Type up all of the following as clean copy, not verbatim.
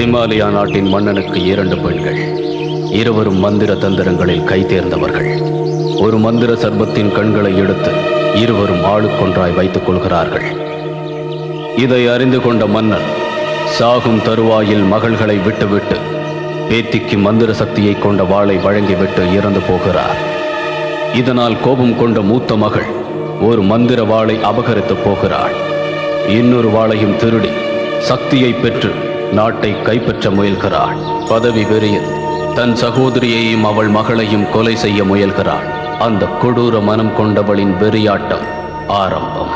ஹிமாலயா நாட்டின் மன்னனுக்கு 2 பெண்கள். இருவரும் மந்திர தந்திரங்களில் கை தேர்ந்தவர்கள். ஒரு மந்திர சர்பத்தின் கண்களை எடுத்து இருவரும் ஆளுக்கொன்றாய் வைத்துக் கொள்கிறார்கள். இதை அறிந்து கொண்ட மன்னன் சாகும் தருவாயில் மகள்களை விட்டுவிட்டு பேத்திக்கு மந்திர சக்தியை கொண்ட வாளை வழங்கிவிட்டு இறந்து போகிறார். இதனால் கோபம் கொண்ட மூத்த மகள் ஒரு மந்திர வாளை அபகரித்து போகிறாள். இன்னொரு வாளையும் திருடி சக்தியை பெற்று நாட்டை கைப்பற்ற முயல்கிறாள். பதவி வெறியில் தன் சகோதரியையும் அவள் மகளையும் கொலை செய்ய முயல்கிறாள். அந்த கொடூர மனம் கொண்டவளின் வெறியாட்டம் ஆரம்பம்.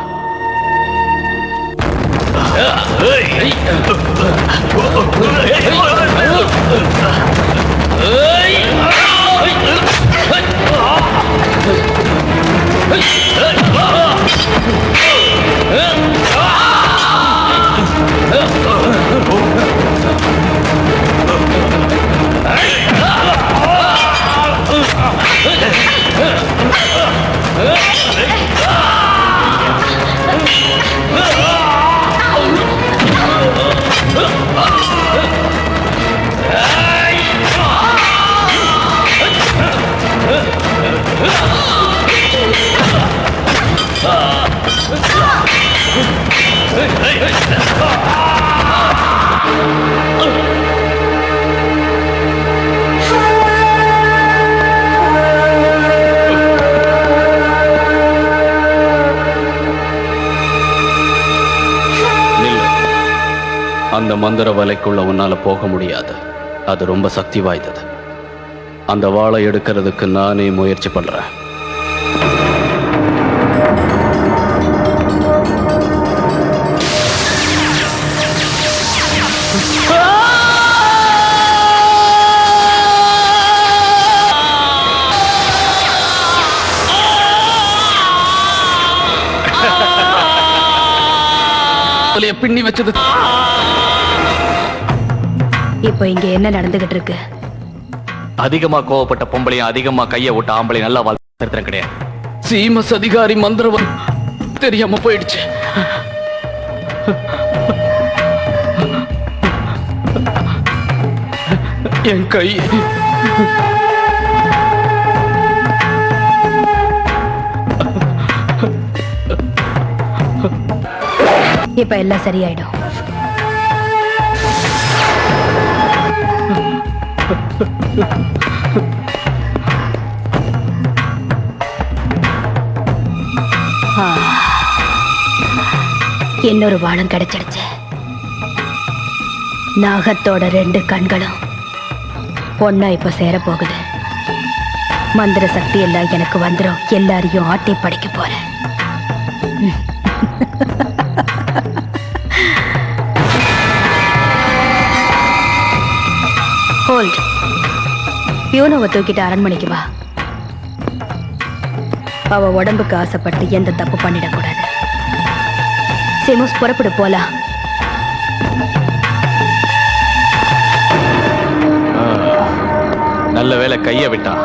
அந்த மந்திர வலைக்குள்ள உன்னால போக முடியாது. அது ரொம்ப சக்தி வாய்ந்தது. அந்த வாளை எடுக்கிறதுக்கு நானே முயற்சி பண்றேன். பின்னி வச்சது. இப்போ இங்க என்ன நடந்துகிட்டு இருக்கு? அதிகமா கோவப்பட்ட பொம்பளையும் அதிகமா கைய விட்ட ஆம்பளை நல்லா வாழ்த்துறேன் கிடையாது. சீமஸ் அதிகாரி மந்திரவன் தெரியாம போயிடுச்சு. என் கை இப்ப எல்லாம் சரியாயிடும். இன்னொரு வாளும் கிடைச்சிடுச்சு. நாகத்தோட 2 கண்களும் பொண்ணா இப்ப சேர போகுது. மந்திர சக்தி எல்லாம் எனக்கு வந்துடும். எல்லாரையும் ஆட்டி படிக்க போறேன். ஹோல்ட். பியூனோவை தூக்கிட்டு அரண்மனைக்கு வா. அவ உடம்புக்கு ஆசைப்பட்டு எந்த தப்பு பண்ணிடக்கூடாது. சிமோஸ் புறப்படு போலாம். நல்ல வேலை கைய விட்டா.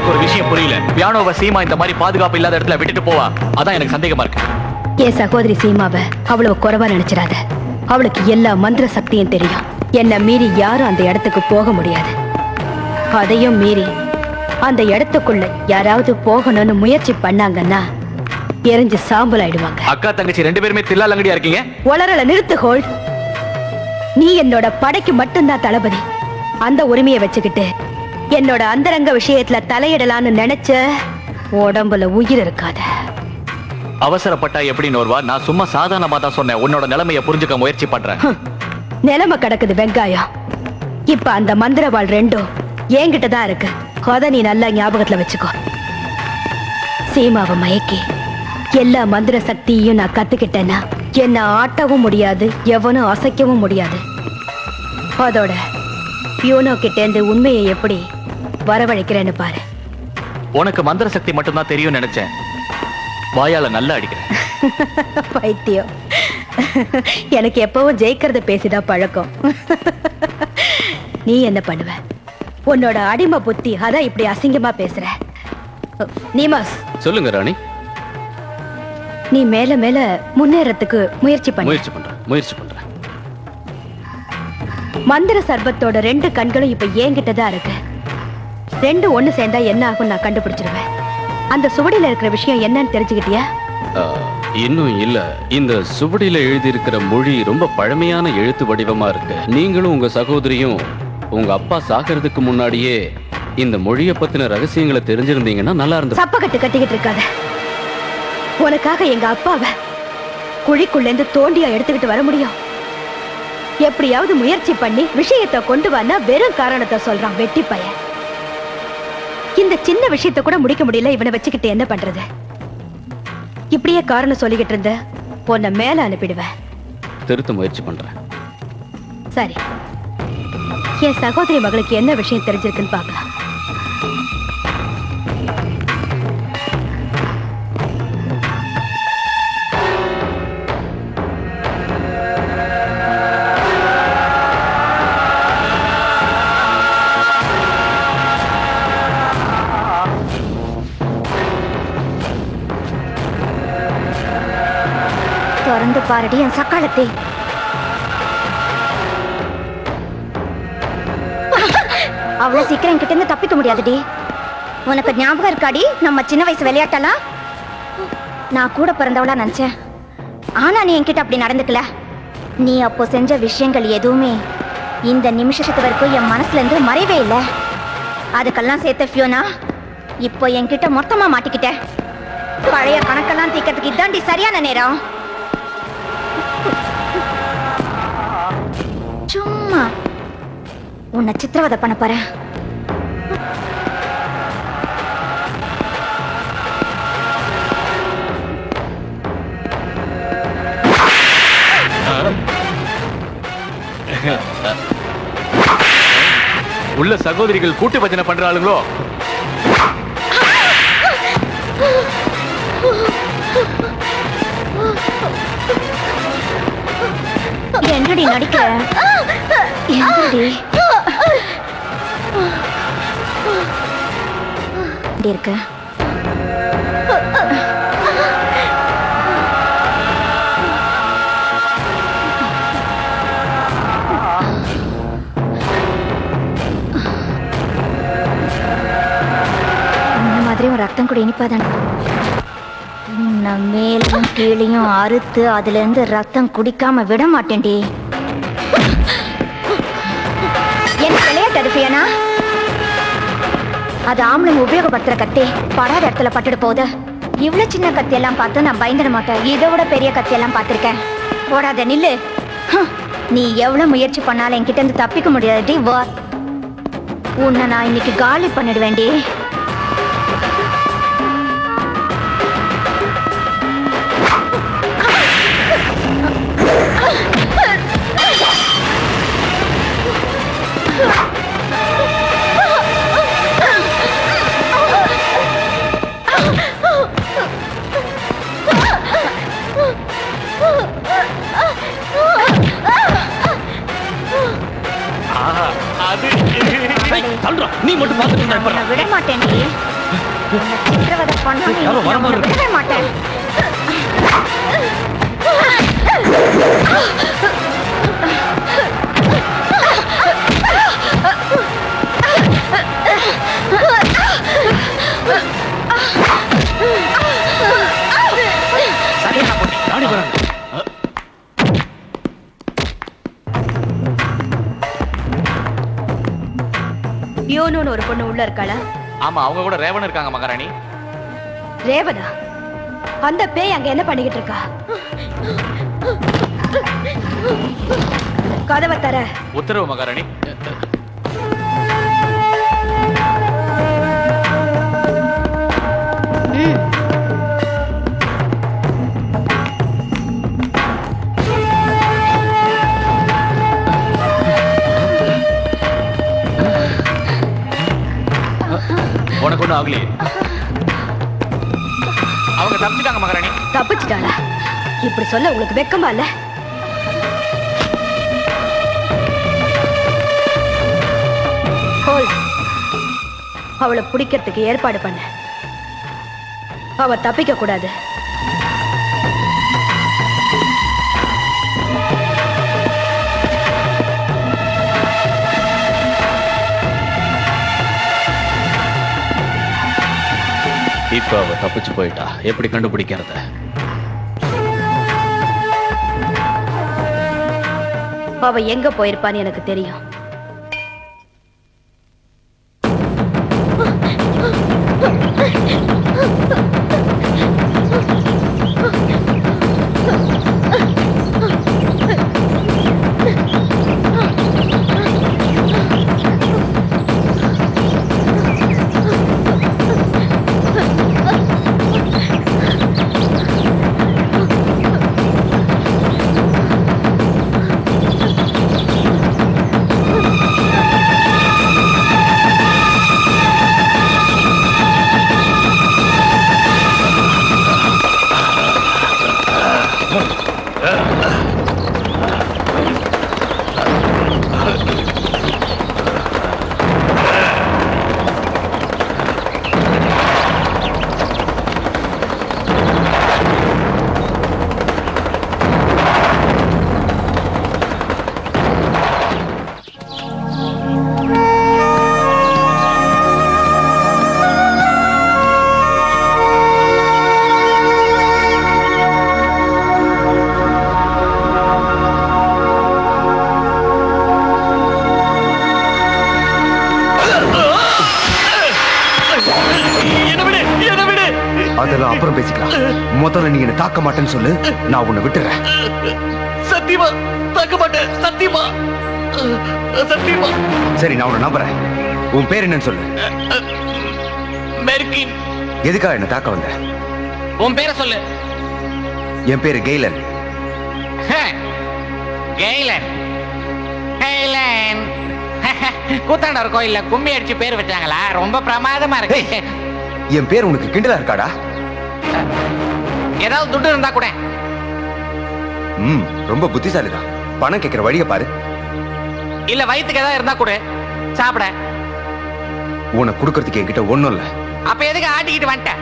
எனக்கு ஒரு விஷயம் புரியல. பியானோவை சீமா இந்த மாதிரி பாதுகாப்பு இல்லாத இடத்துல விட்டுட்டு போவா? அதான் எனக்கு சந்தேகமா இருக்கு. என் சகோதரி சீமாவை அவ்வளவு குறைவா நினைச்சிடாத. அவளுக்கு எல்லா மந்திர சக்தியும் தெரியும். என்ன மீறி யாரும் அந்த இடத்துக்கு போக முடியாது. அதையும் மீறி அந்த இடத்துக்குள்ள யாராவது போகணும்னு முயற்சி பண்ணாங்கன்னா எரிஞ்சு சாம்பல் ஆயிடுவாங்க. அக்கா தங்கச்சி ரெண்டு பேருமே தில்லாலங்கடியா இருக்கீங்க. உளறல நிறுத்து ஹோல்ட். நீ என்னோட படைக்கு மட்டும்தான் தளபதி. அந்த உரிமையை வச்சுக்கிட்டு என்னோட அந்தரங்க விஷயத்துல தலையிடலான்னு நினைச்ச உடம்புல உயிர் இருக்காத. அவசரப்பட்டா எப்படி நோர்வா? நான் சும்மா சாதாரணமா தான் சொன்னேன். உன்னோட நிலைமையை புரிஞ்சுக்க முயற்சி பண்றேன். நிலைமை கிடக்குது வெங்காயம். இப்ப அந்த மந்திரவாள் ரெண்டும் என்கிட்ட தான் இருக்கு. அத நீ நல்லா ஞாபகத்துல வச்சுக்கோ. சீமாவை மயக்கி எல்லா மந்திர சக்தியையும் நான் கத்துக்கிட்டேன்னா என்ன ஆட்டவும் முடியாது, எவனும் அசைக்கவும் முடியாது. அதோட பியூனோ கிட்ட இருந்து உண்மையை எப்படி வரவழைக்கிறேன்னு பாரு. உனக்கு மந்திர சக்தி மட்டும்தான் தெரியும் நினைச்சேன். வாயால நல்லா அடிக்கிறேன். பைத்தியம். எனக்கு எப்பவும் ஜெயிக்கிறத பேசிதான் பழக்கம். நீ என்ன பண்ணுவ? உன்னோட அடிமை புத்தி அதான் இப்படி அசிங்கமா பேசுற. நீமாஸ், சொல்லுங்க ராணி. நீ மேல மேல முன்னேறதுக்கு முயற்சி பண்றேன். மந்திர சர்பத்தோட ரெண்டு கண்களும் இப்ப என்கிட்டதான் இருக்கு. ரெண்டு ஒண்ணு சேர்ந்தா என்ன ஆகும் நான் கண்டுபிடிச்சிருவேன். அந்த சுவடியில இருக்கிற விஷயம் என்னன்னு தெரிஞ்சுக்கிட்டியா? இன்னும் இல்ல. இந்த சுவடியில எழுதி இருக்கிற மொழி ரொம்ப பழமையான எழுத்து வடிவமா இருக்கு. நீங்களும் உங்க சகோதரியும் உங்க அப்பா சாகிறதுக்கு முன்னாடியே இந்த மொழிய பத்தின ரகசியங்களை தெரிஞ்சிருந்தீங்கன்னா நல்லா இருந்தது. சப்பக்கட்டு கட்டிக்கிட்டு இருக்காத. உனக்காக எங்க அப்பாவை குழிக்குள்ள இருந்து தோண்டியா எடுத்துக்கிட்டு வர முடியும்? எப்படியாவது முயற்சி பண்ணி விஷயத்தை கொண்டு வானா வெறும் காரணத்தை சொல்றான் வெட்டி பையன். இந்த சின்ன விஷயத்தை கூட முடிக்க முடியல. இவனை வச்சுக்கிட்டு என்ன பண்றது? இப்படியே காரணம் சொல்லிக்கிட்டு இருந்த உன்னை மேல அனுப்பிடுவேன். திருத்த முயற்சி பண்றேன். சரி, என் சகோதரி மகளுக்கு என்ன விஷயம் தெரிஞ்சிருக்குன்னு பார்க்கலாம். திறந்து பாருடி என் சக்காலத்தை. அவ்வளவு சீக்கிரம் என்கிட்ட இருந்து தப்பிக்க முடியாதுடி. உனக்கு ஞாபகம் இருக்காடி நம்ம சின்ன வயசு விளையாட்டலாம்? நான் கூட பிறந்தவளா நினைச்சேன். ஆனா நீ என்கிட்ட அப்படி நடந்துக்கல. நீ அப்போ செஞ்ச விஷயங்கள் எதுவுமே இந்த நிமிஷத்து வரைக்கும் என் மனசுல இருந்து மறைவே இல்லை. அதுக்கெல்லாம் சேர்த்த ஃபியோனா இப்போ என்கிட்ட மொத்தமா மாட்டிக்கிட்ட. பழைய கணக்கெல்லாம் தீக்கிறதுக்கு இதாண்டி சரியான நேரம். சும்மா உன்னை சித்திரவதை பண்ண போறேன். உள்ள சகோதரிகள் கூட்டு பஜனை பண்றாளுங்களோ? என்னடி நடிக்கிற? என்னடி இருக்க? இந்த மாதிரி ஒரு ரத்தம் கூட இனிப்பாதான். மேலும் கீழையும் அறுத்து அதுல இருந்து ரத்தம் குடிக்காம விட மாட்டேன்டி. என்ன விளையாட்டு அடிப்பியனா? அது ஆம்பளைங்க உபயோகப்படுத்துற கத்தி. படாத இடத்துல பட்டுட்டு போகுது. இவ்வளவு சின்ன கத்தி எல்லாம் பார்த்து நான் பயந்துட மாட்டேன். இதை விட பெரிய கத்தி எல்லாம் பார்த்திருக்கேன். போடாத நில்லு. நீ எவ்வளவு முயற்சி பண்ணாலும் என்கிட்ட இருந்து தப்பிக்க முடியாதுடி. உன்னை நான் இன்னைக்கு காலி பண்ணிடுவேன்டி. நீ மட்டும் பார்த்துட்டு விட மாட்டேன். சித்திரவதை பண்ணாம யாரோ வர மாதிரி இருக்கு. விடவே மாட்டேன். ராணி வராங்க. யோனோன்னு ஒரு பொண்ணு உள்ள இருக்காளா? ஆமா, அவங்க கூட ரேவன் இருக்காங்க மகாராணி. ரேவதா? அந்த பேய் அங்க என்ன பண்ணிக்கிட்டு இருக்கா? கதவை தர. உத்தரவு மகாராணி. உனக்கு ஒண்ணும் ஆகலையே? அவங்க தப்பிச்சிட்டாங்க மகாராணி. தப்பிச்சிட்டாளா? இப்படி சொல்ல உங்களுக்கு வெக்கமா இல்ல? அவளை பிடிக்கிறதுக்கு ஏற்பாடு பண்ண. அவ தப்பிக்க கூடாது. இப்ப அவ தப்பிச்சு போயிட்டா. எப்படி கண்டுபிடிக்கிறது? அவ எங்க போயிருப்பான்னு எனக்கு தெரியும். அதெல்லாம் அப்புறம் பேசிக்கலாம். முதல்ல நீ என்ன தாக்க மாட்டேன்னு சொல்லு, நான் உன்னை விட்டுறேன். சத்தியமா தாக்க மாட்டேன். சத்தியமா சத்தியமா. சரி, நான் உன்னை நம்புறேன். உன் பேர் என்னன்னு சொல்லு. மெர்கின். எதுக்காக என்ன தாக்க வந்த? உன் பேரை சொல்லு. என் பேரு கெய்லன். கெய்லன். கெய்லன். கூத்தாண்டவர் கோயில்ல கும்மி அடிச்சு பேர் வச்சாங்களா? ரொம்ப பிரமாதமா இருக்கு. என் பேர் உனக்கு கிண்டலா இருக்காடா? ஏதாவது துட்டு இருந்தா கூட. ரொம்ப புத்திசாலிதான். பணம் கேட்கிற வழிய பாரு. இல்ல வயிற்றுக்கு ஏதாவது இருந்தா கூட சாப்பிட. உனக்கு கொடுக்கறதுக்கு என்கிட்ட ஒண்ணும் இல்ல. அப்ப எதுக்கு ஆட்டிக்கிட்டு வந்துட்ட?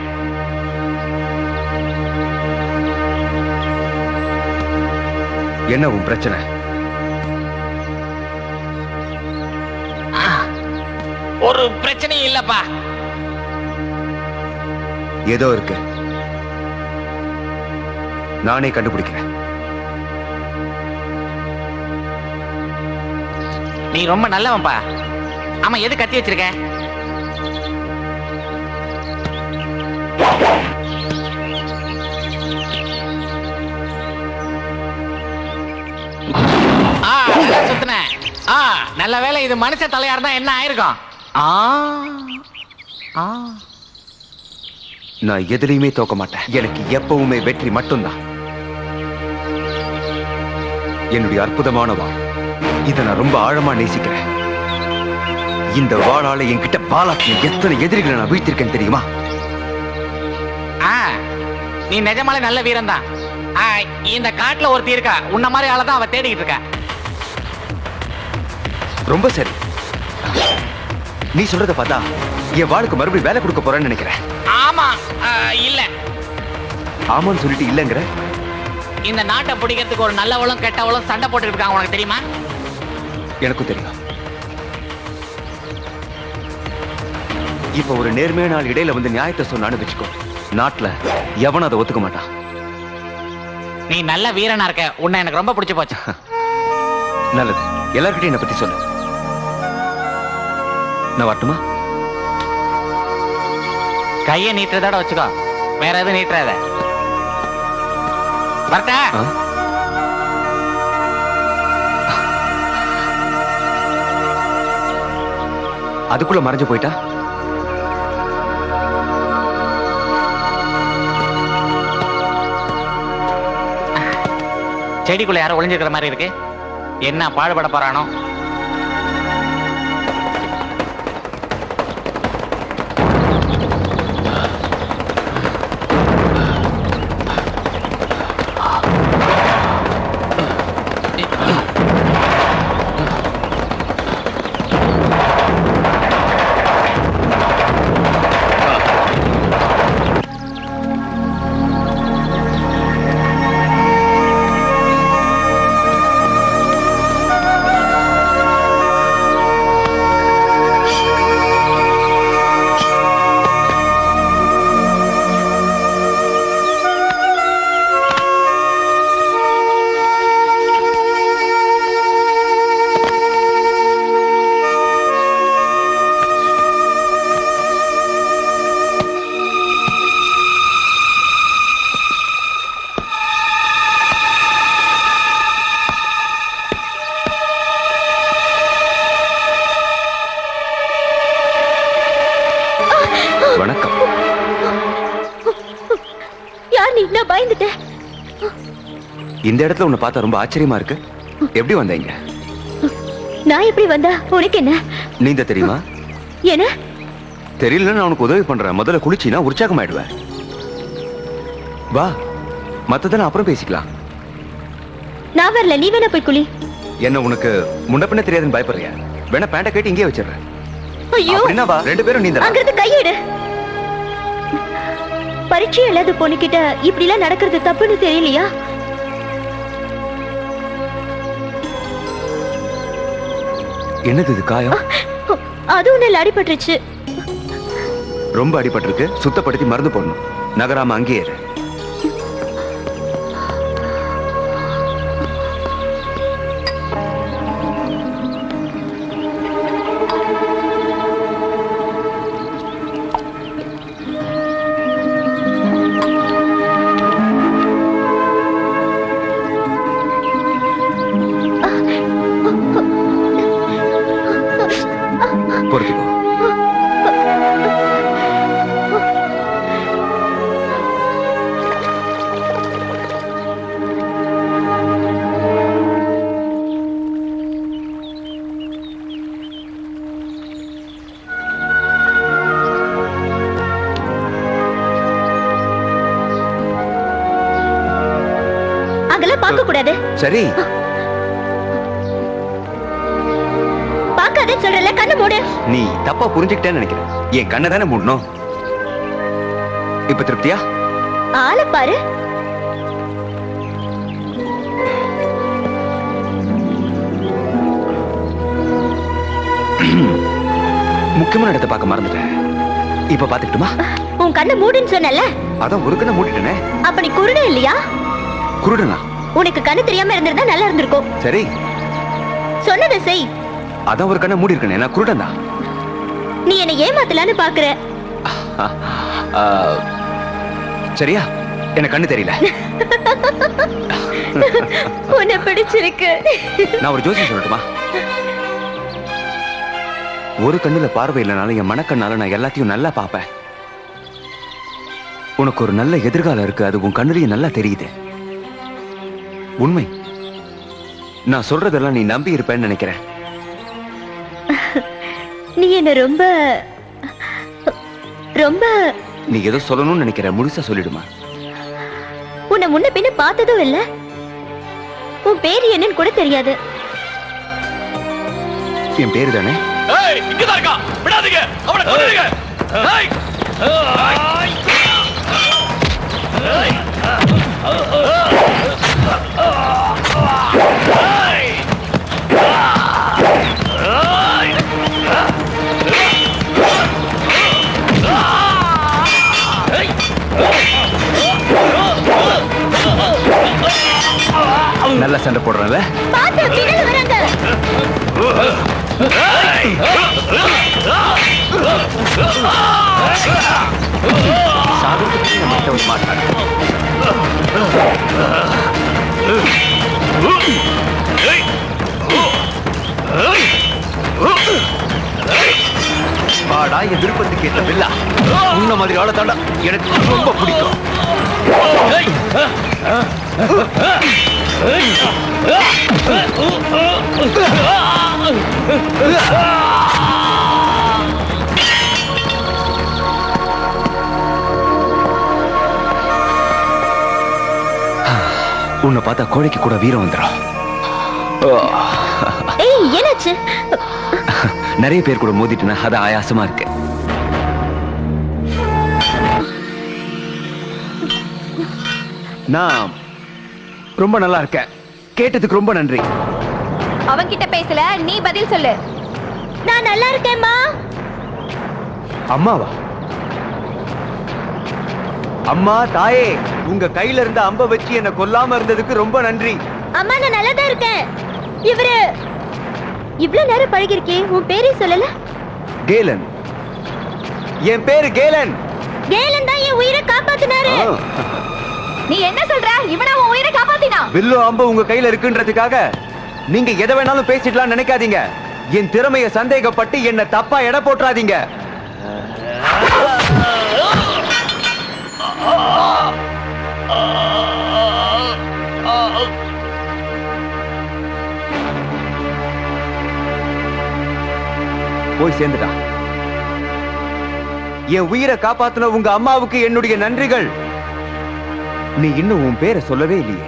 என்ன உன் பிரச்சனை? ஒரு பிரச்சனையும் இல்லப்பா. ஏதோ இருக்கு. நானே கண்டுபிடிக்கிறேன். நீ ரொம்ப நல்லவன்பா. ஆமா, எது கத்தி வச்சிருக்க? சுத்தின. நல்ல வேலை. இது மனுஷ தலையா இருந்தா என்ன ஆயிருக்கும்? நான் எதுலையுமே தோக்க மாட்டேன். எனக்கு எப்பவுமே வெற்றி மட்டும்தான். என்னுடைய அற்புதமான வாழ். இதை நான் ரொம்ப ஆழமா நேசிக்கிறேன். இந்த வாளால என்கிட்ட பாலாட்டின எத்தனை எதிரிகளை நான் வீழ்த்திருக்கேன் தெரியுமா? நீ நிஜமாலே நல்ல வீரன் தான். இந்த காட்டுல ஒருத்தி இருக்கா, உன்ன மாதிரி ஆளதான் அவ தேடிக்கிட்டு இருக்கா. ரொம்ப சரி. நீ சொல்றத பார்த்தா என் வாளுக்கு மறுபடியும் வேலை கொடுக்க போறேன்னு நினைக்கிறேன். ஆமா, இல்ல. ஆமான்னு சொல்லிட்டு இல்லங்கிற. இந்த நாட்டை பிடிக்கிறதுக்கு ஒரு நல்லவளும் கெட்டவளும் சண்டை போட்டுட்டு இருக்காங்க, உனக்கு தெரியுமா? எனக்கும் தெரியும். இப்ப ஒரு நேர்மையான ஆள் இடையில வந்து நியாயத்தை சொன்னான்னு வச்சுக்கோ, நாட்டுல எவனும் அதை ஒத்துக்க மாட்டான். நீ நல்ல வீரனா இருக்க, உன்னை எனக்கு ரொம்ப பிடிச்சு போச்சு. நல்லது, எல்லார்கிட்டையும் என்னை பத்தி சொல்லு. நான் வரட்டுமா? கையை நீட்டுறதோட வச்சுக்கோ, வேற எதுவும் நீட்டுறாத. வரட்டா? அதுக்குள்ள மறைஞ்சு போயிட்டா? செடிக்குள்ள யாரும் ஒளிஞ்சிருக்கிற மாதிரி இருக்கு. என்ன பாடுபட போறானோ? வணக்கம். யார் நீ? நான் பயந்துட்டேன். இந்த இடத்துல உன்னை பார்த்தா ரொம்ப ஆச்சரியமா இருக்கு. எப்படி வந்தீங்க? நான் எப்படி வந்தா உனக்கு என்ன? நீந்த தெரியுமா? என்ன தெரியல, நான் உனக்கு உதவி பண்றேன். முதல்ல குளிச்சினா உற்சாகமாயிடுவேன். வா, மத்ததெல்லாம் அப்புறம் பேசிக்கலாம். நான் வரல, நீ வேணா போய் குளி. என்ன உனக்கு முன்ன பின்ன தெரியாதுன்னு பயப்படுறியா? வேணா பேண்ட கேட்டு இங்கே வச்சிடுறேன். ஐயோ, அப்படின்னா வா, ரெண்டு பேரும் நீந்தலாம். அங்கிருந்து கையெடு. பரீட்சை இல்லாத பொண்ணுகிட்ட இப்படி எல்லாம் நடக்கிறது தப்புன்னு தெரியலையா? என்னது இது காயம்? அது ஒண்ணு அடிபட்டுருச்சு. ரொம்ப அடிபட்டிருக்கு, சுத்தப்படுத்தி மருந்து போடணும். நகராம அங்கேயே இரு. பொறுத்துக்கோ. அங்கெல்லாம் பார்க்க கூடாது. சரி, பார்க்காதேன்னு சொல்றல, கண்ணு மூடு. நீ தப்பா புரிஞ்சுக்கிட்டேன்னு நினைக்கிறேன். என் கண்ணை தானே மூடணும். இப்ப திருப்தியா? ஆளை பாரு. முக்கியமான இடத்தை பார்க்க மறந்துட்டேன். இப்ப பாத்துக்கிட்டுமா? உன் கண்ணை மூடுன்னு சொன்னல. அதான் ஒரு கண்ணை மூடிட்டேனே. அப்ப நீ குருடே இல்லையா? குருடனா? உனக்கு கண்ணு தெரியாம இருந்திருந்தா நல்லா இருந்திருக்கும். சரி, சொன்னதை செய். அதான் ஒரு கண்ணை மூடி இருக்கேன். நான் குருடன் தான். நீ என்ன ஏமாத்தலான்னு பாக்குற. சரியா? எனக்கு கண்ணு தெரியல. உன்னை பிடிச்சிருக்கு. நான் ஒரு ஜோசியம் சொல்லட்டுமா? ஒரு கண்ணுல பார்வை இல்லைனாலும் என் மனக்கண்ணால நான் எல்லாத்தையும் நல்லா பார்ப்பேன். உனக்கு ஒரு நல்ல எதிர்காலம் இருக்கு, அது உன் கண்ணுலயும் நல்லா தெரியுது. உண்மை. நான் சொல்றதெல்லாம் நீ நம்பி இருப்பேன்னு நினைக்கிறேன். நீ என்ன ரொம்ப ரொம்ப நீ ஏதோ சொல்லணும்னு நினைக்கிற, முழுசா சொல்லிடுமா? உன்னை முன்ன பின்ன பார்த்ததும் இல்ல. உன் பேரு என்னன்னு கூட தெரியாது. என் பேரு தானே? இங்கதான் இருக்கா, விடாதீங்க, அவனை கொன்னுடுங்க. நல்ல சண்டை போடுறேன்ல. சாகத்துக்கு மட்டும் மாட்டாங்க. வாடா, என் விருப்பத்துக்கு ஏற்ற வில்லா. உன்ன மாதிரி ஆள தாண்டா எனக்கு ரொம்ப பிடிக்கும். உன்னை பார்த்தா கோழிக்கு கூட வீரம் வந்துடும். என்னாச்சு? நிறைய பேர் கூட மோதிட்டுனா அது ஆயாசமா இருக்கு. நான் ரொம்ப நல்லா இருக்கேன். கேட்டதுக்கு ரொம்ப நன்றி. அவன்கிட்ட பேசல, நீ பதில் சொல்லு. நான் நல்லா இருக்கேன்மா. அம்மாவா? அம்மா, தாயே, உங்க கையில இருந்த அம்ப வச்சு என்ன கொல்லாம இருந்ததுக்கு ரொம்ப நன்றி. அம்மா, நான் நல்லா தான் இருக்கேன். இவரு இவ்வளவு நேரம் பழகி இருக்கே, உன் பேரே சொல்லல? கேலன். என் பேரு கேலன். கேலன் தான் என் உயிரை காப்பாத்தினாரு. நீ என்ன சொல்ற? இவனா உன் உயிரை காப்பாத்தினா? வில்லு அம்பு உங்க கையில இருக்குன்றதுக்காக நீங்க எதை வேணாலும் பேசிடலாம் நினைக்காதீங்க. என் திறமைய சந்தேகப்பட்டு என்ன தப்பா எடை போட்டுறாதீங்க. போய் சேர்ந்துட்டான். என் உயிரை காப்பாத்தின உங்க அம்மாவுக்கு என்னுடைய நன்றிகள். நீ இன்னும் உன் பேரை சொல்லவே இல்லையே.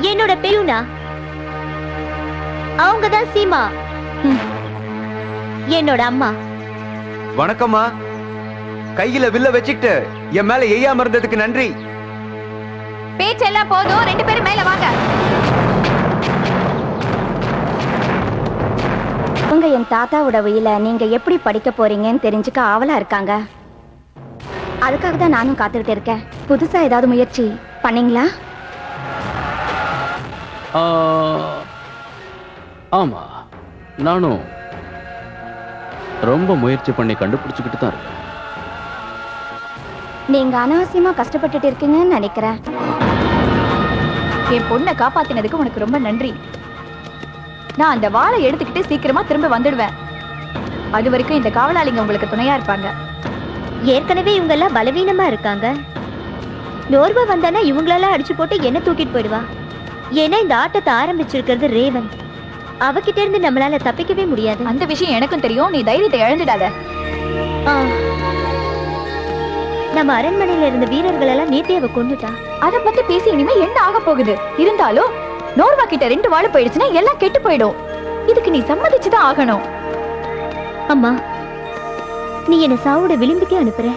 என்னோட பெருனா அவங்கதான் சீமா, என்னோட அம்மா. வணக்கம்மா. கையில வில்ல வச்சுக்கிட்டு என் மேல எய்யாம இருந்ததுக்கு நன்றி. பேச்செல்லாம் போதும், ரெண்டு பேரும் மேல வாங்க. உங்க என் தாத்தாவோட உயில நீங்க எப்படி படிக்க போறீங்கன்னு தெரிஞ்சுக்க ஆவலா இருக்காங்க. அதுக்காக தான் நானும் காத்துக்கிட்டு இருக்கேன். புதுசா ஏதாவது முயற்சி பண்ணீங்களா? ஆமா, நானும் ரொம்ப முயற்சி பண்ணி கண்டுபிடிச்சுக்கிட்டு தான் இருக்கேன். நீங்க அனாவசியமா கஷ்டப்பட்டுட்டு இருக்கீங்கன்னு நினைக்கிறேன். என் பொண்ணை காப்பாத்தினதுக்கு உனக்கு ரொம்ப நன்றி. நான் அந்த வாளை எடுத்துக்கிட்டு சீக்கிரமா திரும்ப வந்துடுவேன். அது வரைக்கும் இந்த காவலாளிங்க உங்களுக்கு துணையா இருப்பாங்க. ஏற்கனவே இவங்க எல்லாம் பலவீனமா இருக்காங்க. நோர்வா வந்தானா இவங்களெல்லாம் அடிச்சு போட்டு என்ன தூக்கிட்டு போயிடுவா. ஏன்னா இந்த ஆட்டத்தை ஆரம்பிச்சிருக்கிறது ரேவன். அவகிட்ட இருந்து நம்மளால தப்பிக்கவே முடியாது. அந்த விஷயம் எனக்கும் தெரியும். நீ தைரியத்தை இழந்துடாத. நம்ம அரண்மனையில இருந்த வீரர்கள் எல்லாம் நேத்தே அவ கொண்டுட்டா. அத பத்தி பேசி இனிமே என்ன ஆக போகுது? இருந்தாலும் நோர்வா கிட்ட 2 வாள் போயிடுச்சுன்னா எல்லாம் கெட்டு போயிடும். இதுக்கு நீ சம்மதிச்சுதான் ஆகணும். அம்மா, நீ என்ன சாவோட விளிம்புக்கே அனுப்புற.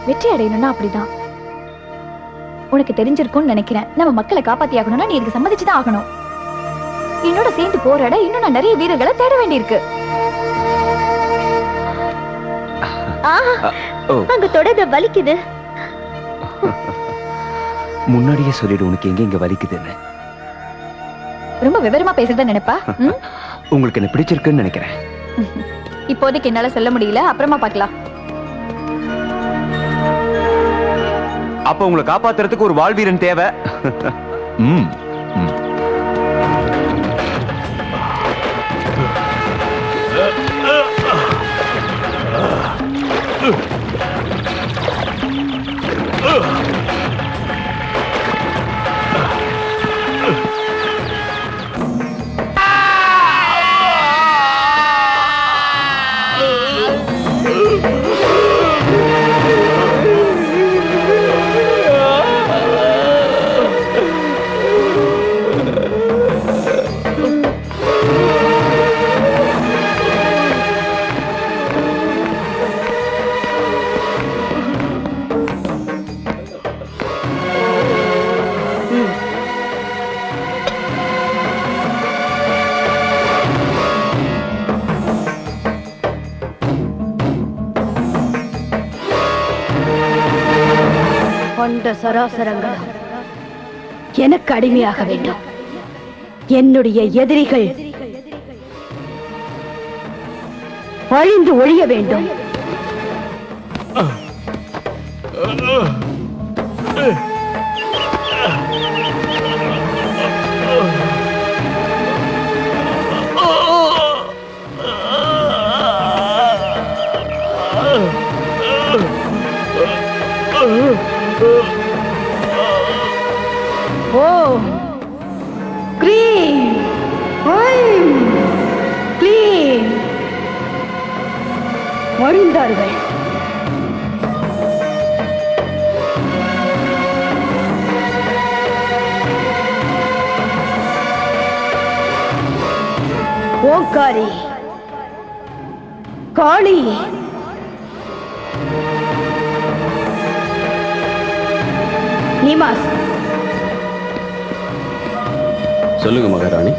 வெற்றி அடையணும்னா அப்படிதான். உனக்கு தெரிஞ்சிருக்கும்னு நினைக்கிறேன். நம்ம மக்களை காப்பாத்தி ஆகணும்னா நீ இதுக்கு சம்மதிச்சுதான் ஆகணும். என்னோட சேர்ந்து போராட இன்னும் நான் நிறைய வீரர்களை தேட வேண்டியிருக்கு. அங்க தொடர்ந்து வலிக்குது. முன்னாடியே சொல்லிடு உனக்கு எங்க இங்க வலிக்குதுன்னு. ரொம்ப விவரமா பேசுறத நினைப்பா? உங்களுக்கு என்ன பிடிச்சிருக்குன்னு நினைக்கிறேன். இப்போதைக்கு என்னால சொல்ல முடியல, அப்புறமா பார்க்கலாம். அப்ப உங்களை காப்பாத்துறதுக்கு ஒரு வாழ்வீரன் தேவை. கொண்ட சராசரங்களும் எனக்கு அடிமையாக வேண்டும். என்னுடைய எதிரிகள் அழிந்து ஒழிய வேண்டும். ஓம் க்ரீம் ஐம் க்ளீம். ஒழிந்தார்கள். ஓங்காரி காளி நிமாஸ். சொல்லுங்க மகாராணி.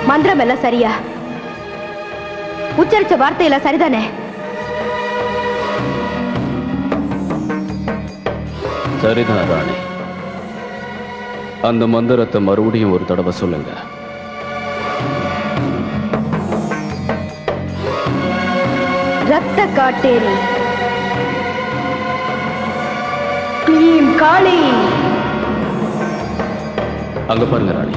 மந்திரம் எல்லாம் சரியா? உச்சரிச்ச வார்த்தையெல்லாம் சரிதானே? சரிதான் ராணி. அந்த மந்திரத்தை மறுபடியும் ஒரு தடவை சொல்லுங்க. ரத்த காட்டேரி க்ளீம் காளி. அங்க பாருங்க ராணி.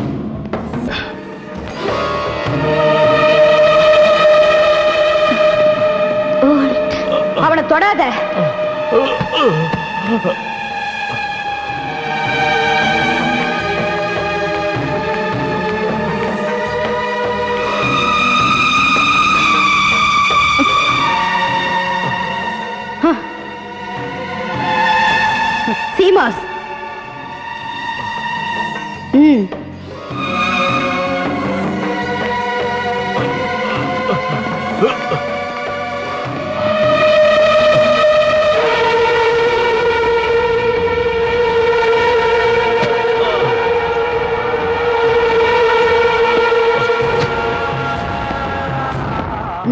அவனை தொடாத. சீமாஸ்.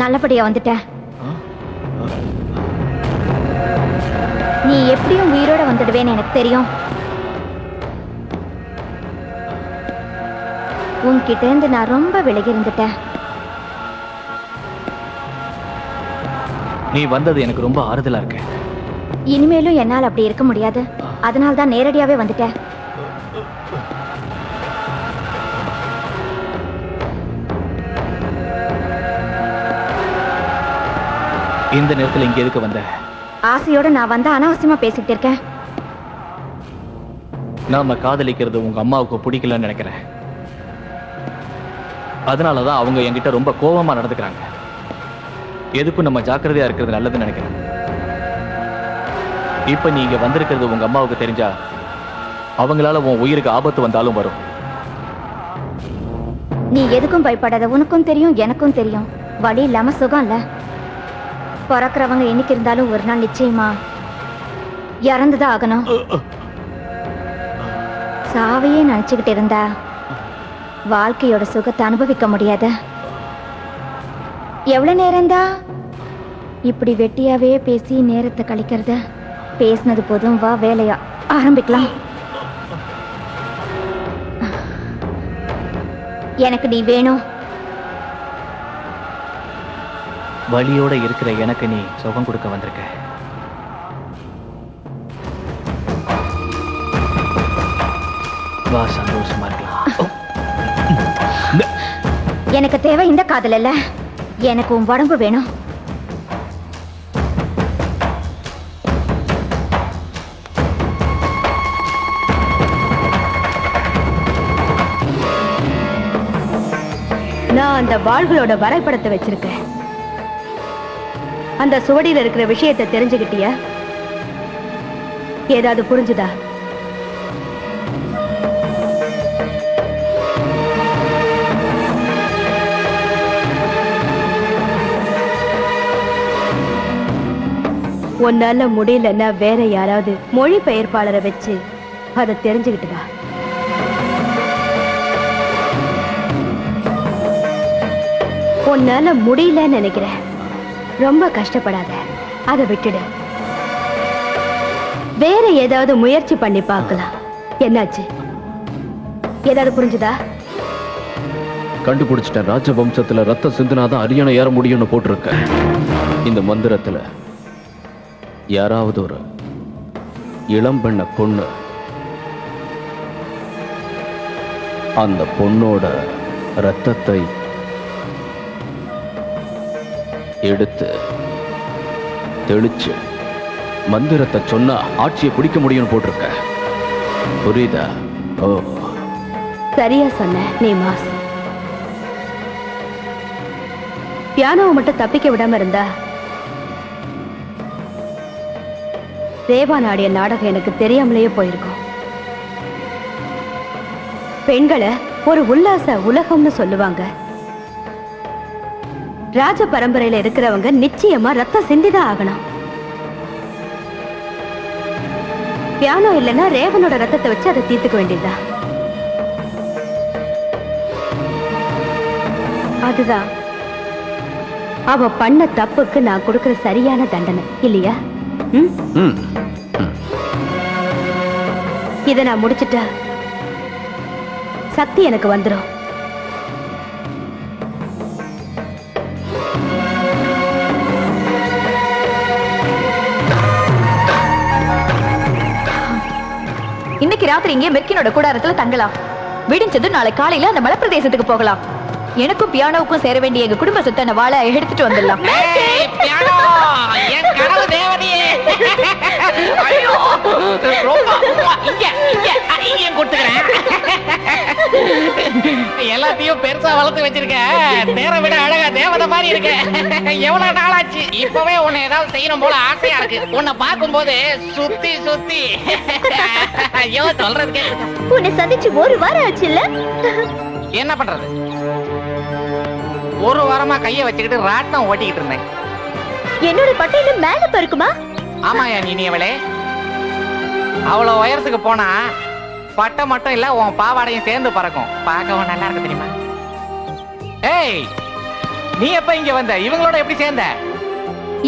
நல்லபடியா வந்துட்ட. நீ எப்படியும் உயிரோட வந்துடுவேன்னு எனக்கு தெரியும். உன்கிட்ட இருந்து நான் ரொம்ப விலகி இருந்துட்டேன். நீ வந்தது எனக்கு ரொம்ப ஆறுதலா இருக்கு. இனிமேலும் என்னால் அப்படி இருக்க முடியாது. அதனால தான் நேரடியாவே வந்துட்டேன். இந்த நேரத்தில் இங்க எதுக்கு வந்த? ஆசையோட நான் வந்தா அனாவசியமா பேசிக்கிட்டு இருக்கேன். நாம காதலிக்கிறது உங்க அம்மாவுக்கு பிடிக்கலன்னு நினைக்கிறேன். அதனாலதான் அவங்க என்கிட்ட ரொம்ப கோபமா நடந்துக்கிறாங்க. எதுக்கும் நம்ம ஜாக்கிரதையா இருக்கிறது நல்லதுன்னு நினைக்கிறேன். இப்ப நீ இங்க வந்திருக்கிறது உங்க அம்மாவுக்கு தெரிஞ்சா அவங்களால உன் உயிருக்கு ஆபத்து வந்தாலும் வரும். நீ எதுக்கும் பயப்படாத. உனக்கும் தெரியும், எனக்கும் தெரியும். வழி இல்லாம சுகம் இல்ல. பிறக்கிறவங்க என்னைக்கு இருந்தாலும் ஒரு நாள் நிச்சயமா இறந்துதான் ஆகணும். சாவையே நினைச்சுக்கிட்டு இருந்தா வாழ்க்கையோட சுகத்தை அனுபவிக்க முடியாது. எவ்வளவு நேரம்தா இப்படி வெட்டியாவே பேசி நேரத்தை கழிக்கிறது? பேசினது போதும், வா வேலையா ஆரம்பிக்கலாம். எனக்கு நீ வேணும். வலியோட இருக்கிற எனக்கு நீ சுகம் கொடுக்க வந்திருக்க. வா, சந்தோஷமா இருக்கலாம். எனக்கு தேவை இந்த காதல் இல்ல, எனக்கு உன் உடம்பு வேணும். நான் அந்த வாள்களோட வரைபடத்தை வச்சிருக்கேன். அந்த சுவடியில் இருக்கிற விஷயத்தை தெரிஞ்சுக்கிட்டியா? ஏதாவது புரிஞ்சுதா? உன்னால முடியலன்னா வேற யாராவது மொழிபெயர்ப்பாளரை வச்சு அதை தெரிஞ்சுக்கிட்டுதா? உன்னால முடியலன்னு நினைக்கிறேன். ரொம்ப கஷ்டப்படாத, அதை விட்டுடு. வேற ஏதாவது முயற்சி பண்ணி பார்க்கலாம். என்னாச்சு? ஏதாவது புரிஞ்சுதா? கண்டுபிடிச்சிட்டேன். ராஜவம்சத்துல ரத்த சிந்துனாதான் அரியணை ஏற முடியும்னு போட்டிருக்க. இந்த மந்திரத்துல யாராவது ஒரு இளம்பெண்ண கொன்னு அந்த பொண்ணோட ரத்தத்தை எடுத்து தெளிச்சு மந்திரத்தை சொன்னா ஆட்சியை பிடிக்க முடியும்னு போட்டிருக்க. புரியுதா? ஓ, சரியா சொன்ன நீ மாஸ். பியானோவை மட்டும் தப்பிக்க விடாம இருந்தா தேவா நாடிய நாடகம் எனக்கு தெரியாமலேயே போயிருக்கும். பெண்களை ஒரு உல்லாச உலகம்னு சொல்லுவாங்க. ராஜ பரம்பரையில இருக்கிறவங்க நிச்சயமா ரத்தம் சிந்திதான் ஆகணும். பியானோ இல்லைன்னா ரேவனோட ரத்தத்தை வச்சு அதை தீர்த்துக்க வேண்டியதுதான். அதுதான் அவ பண்ண தப்புக்கு நான் கொடுக்கிற சரியான தண்டனை இல்லையா? இதை நான் முடிச்சிட்டா சக்தி எனக்கு வந்துடும். இன்னைக்கு ராத்திரி இங்கே மெர்க்கினோட கூடாரத்துல தங்கலாம். விடிஞ்சது நாளை காலையில அந்த மலைப்பிரதேசத்துக்கு போகலாம். எனக்கும் பியானோவுக்கும் சேர வேண்டிய எங்க குடும்ப சொத்தான வாழை எடுத்துட்டு வந்துடலாம். என் கனவு தேவதையே. ஐயோ, ரொம்ப இங்க கொடுத்துக்கிறேன். எல்லாத்தையும் பெருசா வளர்த்து வச்சிருக்க. நேரம் விட அழகா தேவதை மாதிரி இருக்கு. எவ்வளவு நாளாச்சு. இப்பவே உன்னை ஏதாவது செய்யணும் போல ஆசையா இருக்கு. உன்னை பார்க்கும் போது சுத்தி சுத்தி. ஐயோ, சொல்றதுக்கே உன்னை சந்திச்சு ஒரு வாரம் ஆச்சுல்ல? என்ன பண்றது? ஒரு வாரமா கைய வச்சுக்கிட்டு ராட்டம் ஓட்டிக்கிட்டு இருந்தேன். என்னோட பட்டையில மேல பருக்குமா? ஆமாயா நீனியவளே, அவ்வளவு உயரத்துக்கு போனா பட்டை மட்டும் இல்ல உன் பாவாடையும் சேர்ந்து பறக்கும். பார்க்கவும் நல்லா இருக்கு தெரியுமா? ஏய், நீ எப்ப இங்க வந்த? இவங்களோட எப்படி சேர்ந்த?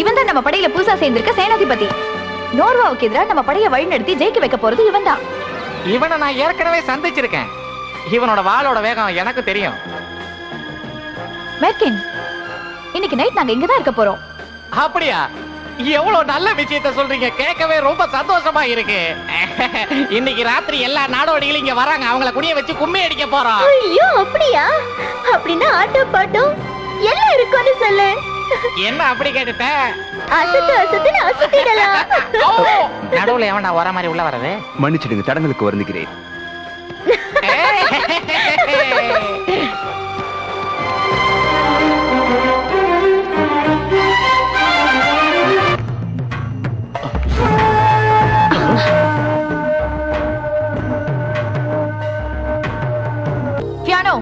இவன் தான் நம்ம படையில புதுசா சேர்ந்திருக்க சேனாதிபதி. நோர்வாவுக்கு எதிராக நம்ம படையை வழிநடத்தி ஜெயிக்க வைக்க போறது இவன் தான். இவனை நான் ஏற்கனவே சந்திச்சிருக்கேன். இவனோட வாளோட வேகம் எனக்கு தெரியும். மெர்கின், இன்னைக்கு நைட் நாங்க இங்க தான் இருக்க போறோம். அப்படியா? எவ்வளவு நல்ல விஷயத்தை சொல்றீங்க. கேட்கவே ரொம்ப சந்தோஷமா இருக்கு. இன்னைக்கு ராத்திரி எல்லா நாடோடிகளும் இங்க வராங்க. அவங்கள குனிய வச்சு கும்மி அடிக்க போறோம். ஐயோ, அப்படியா? அப்படின்னா ஆட்டம் பாட்டம் எல்லாம் இருக்கும்னு சொல்லு. என்ன அப்படி கேட்டுட்ட? அசத்து அசத்துன்னு அசத்திடலாம். நடுவுல எவன் வர மாதிரி உள்ள வர்றது? மன்னிச்சிடுங்க, தடங்களுக்கு வருந்துகிறேன். பியானோ,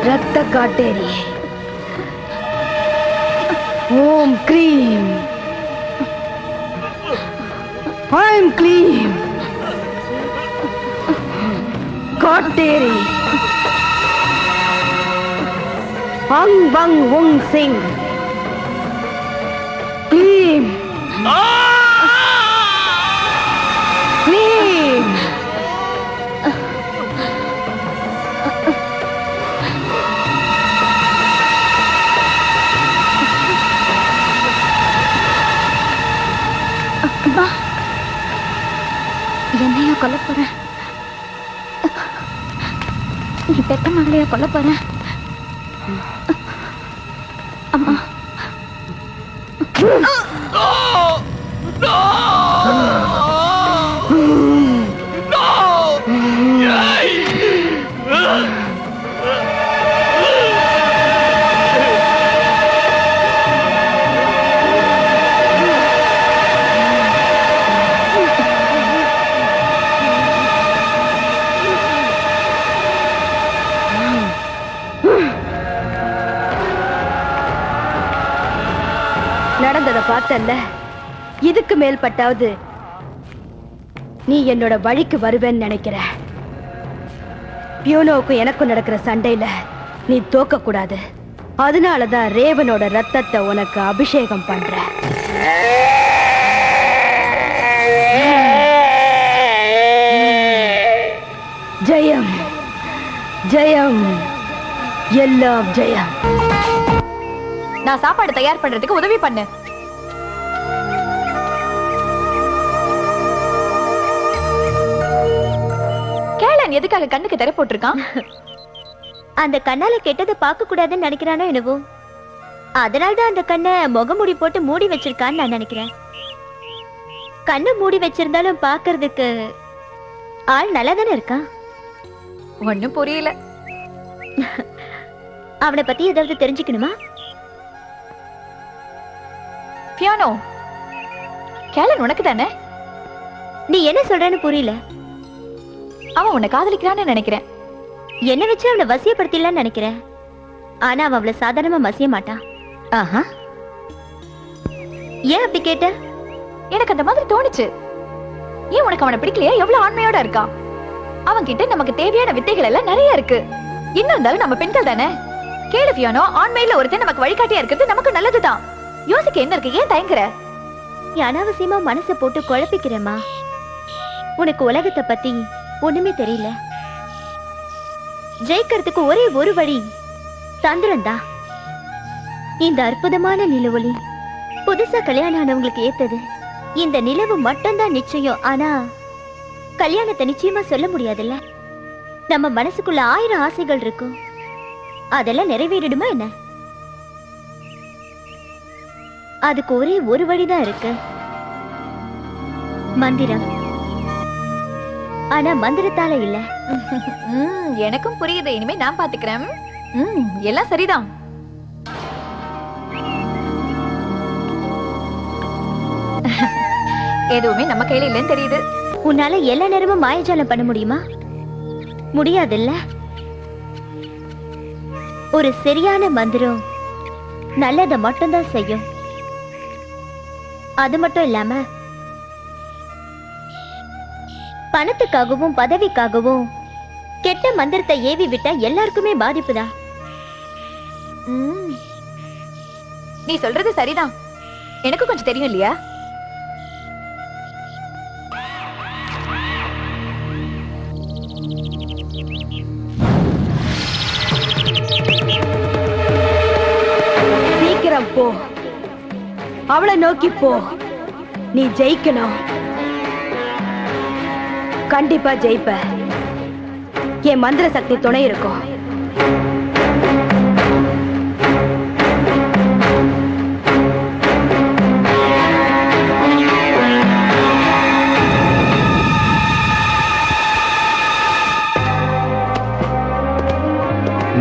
ரத்த காட்டேரி. ஓம் க்ரீம். ஐம் க்ளீம். காட்டேரி. அங் பங் உங் சிங். க்ளீம். க்ளீம். என்னையா கொல்ல போறேன்? நீ பெத்த மகளையா கொல்ல போறேன்? அம்மா, நடந்ததை பார்த்தல்ல, இதுக்கு மேல்பட்டாவது நீ என்னோட வழிக்கு வருவேன்னு நினைக்கிற. பியூனோவுக்கும் எனக்கும் நடக்கிற சண்டையில நீ தோக்க கூடாது. அதனாலதான் ரேவனோட ரத்தத்தை உனக்கு அபிஷேகம் பண்ற. ஜெயம் ஜெயம் எல்லாம் ஜெயம். நான் சாப்பாடு தயார் பண்றதுக்கு உதவி பண்ணு. கேளன் எதுக்காக கண்ணுக்கு திரை போட்டிருக்கான்? அந்த கண்ணால கெட்டதை பார்க்க கூடாதுன்னு நினைக்கிறானோ என்னவோ, அதனால்தான் அந்த கண்ணை முகமூடி போட்டு மூடி வச்சிருக்கான்னு நான் நினைக்கிறேன். கண்ணை மூடி வச்சிருந்தாலும் பார்க்கிறதுக்கு ஆள் நல்லா தானே இருக்கான். ஒண்ணும் புரியல. அவனை பத்தி ஏதாவது தெரிஞ்சுக்கணுமா? பியானோ, கேளன் உனக்கு தானே? நீ என்ன சொல்றன்னு புரியல. அவன் உன்னை காதலிக்கிறான்னு நினைக்கிறேன். என்ன வச்சு அவனை வசியப்படுத்திடலான்னு நினைக்கிறேன். ஆனா அவன் அவளை சாதாரணமா மசிய மாட்டான். ஆஹா, ஏன் அப்படி கேட்ட? எனக்கு அந்த மாதிரி தோணுச்சு. ஏன் உனக்கு அவனை பிடிக்கலையா? எவ்வளவு ஆண்மையோட இருக்கா. அவன் கிட்ட நமக்கு தேவையான வித்தைகள் எல்லாம் நிறைய இருக்கு. இன்னும் இருந்தாலும் நம்ம பெண்கள் தானே. கேளு பியானோ, ஆண்மையில ஒருத்தன் நமக்கு வழிகாட்டியா இருக்கிறது நமக்கு நல்லதுதான். யோசிக்க என்ன இருக்கு? ஏன் தயங்குற? நீ அனாவசியமா மனசை போட்டு குழப்பிக்கிறேம்மா. உனக்கு உலகத்தை பத்தி ஒண்ணுமே தெரியல. ஜெயிக்கிறதுக்கு ஒரே ஒரு வழி தந்திரம்தான். இந்த அற்புதமான நிலவொளி புதுசா கல்யாணம் ஆனவங்களுக்கு ஏத்தது. இந்த நிலவு மட்டும்தான் நிச்சயம். ஆனா கல்யாணத்தை நிச்சயமா சொல்ல முடியாதுல்ல. நம்ம மனசுக்குள்ள 1000 ஆசைகள் இருக்கும். அதெல்லாம் நிறைவேறிடுமா என்ன? அதுக்கு ஒரே ஒரு வழிதான் இருக்கு, மந்திரம். ஆனா மந்திரத்தால இல்ல. எனக்கும் புரியுது. இனிமே நான் பாத்துக்கிறேன். எல்லாம் சரிதான். எதுவுமே நம்ம கையில இல்லைன்னு தெரியுது. உன்னால எல்லா நேரமும் மாயஜாலம் பண்ண முடியுமா? முடியாதுல்ல. ஒரு சரியான மந்திரம் நல்லதை மட்டும்தான் செய்யும். அது மட்டும் இல்லாம பணத்துக்காகவும் பதவிக்காகவும் கெட்ட மந்திரத்தை ஏவி விட்டா எல்லாருக்குமே பாதிப்புதான். நீ சொல்றது சரிதான். எனக்கு கொஞ்சம் தெரியும் இல்லையா? சீக்கிரம் போ, அவளை நோக்கி போ. நீ ஜெயிக்கணும். கண்டிப்பா ஜெயிப்ப. என் மந்திர சக்தி துணை இருக்கும்.